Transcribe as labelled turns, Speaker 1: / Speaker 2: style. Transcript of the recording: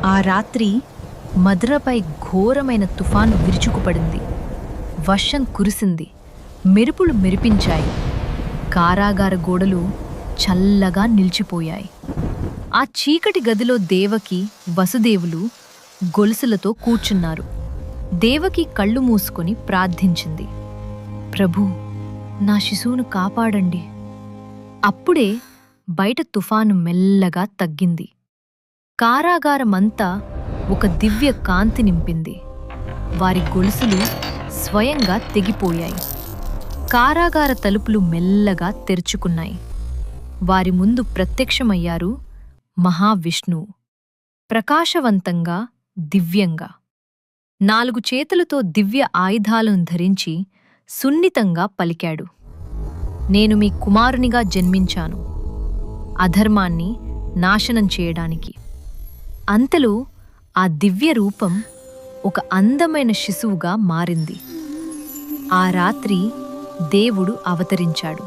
Speaker 1: ఆ రాత్రి మధురపై ఘోరమైన తుఫాను విరుచుకుపడింది. వర్షం కురిసింది, మెరుపులు మెరిపించాయి. కారాగార గోడలు చల్లగా నిలిచిపోయాయి. ఆ చీకటి గదిలో దేవకి, వసుదేవులు గొలుసులతో కూర్చున్నారు. దేవకి కళ్ళు మూసుకొని ప్రార్థించింది, ప్రభూ, నా శిశువును కాపాడండి. అప్పుడే బయట తుఫాను మెల్లగా తగ్గింది. కారాగారమంతా ఒక దివ్య కాంతి నింపింది. వారి గొలుసులు స్వయంగా తెగిపోయాయి. కారాగార తలుపులు మెల్లగా తెరుచుకున్నాయి. వారి ముందు ప్రత్యక్షమయ్యారు మహావిష్ణువు, ప్రకాశవంతంగా, దివ్యంగా. 4 చేతులతో దివ్య ఆయుధాలను ధరించి సున్నితంగా పలికాడు, నేను మీ కుమారునిగా జన్మించాను, అధర్మాన్ని నాశనం చేయడానికి. అంతలో ఆ దివ్య రూపం ఒక అందమైన శిశువుగా మారింది. ఆ రాత్రి దేవుడు అవతరించాడు.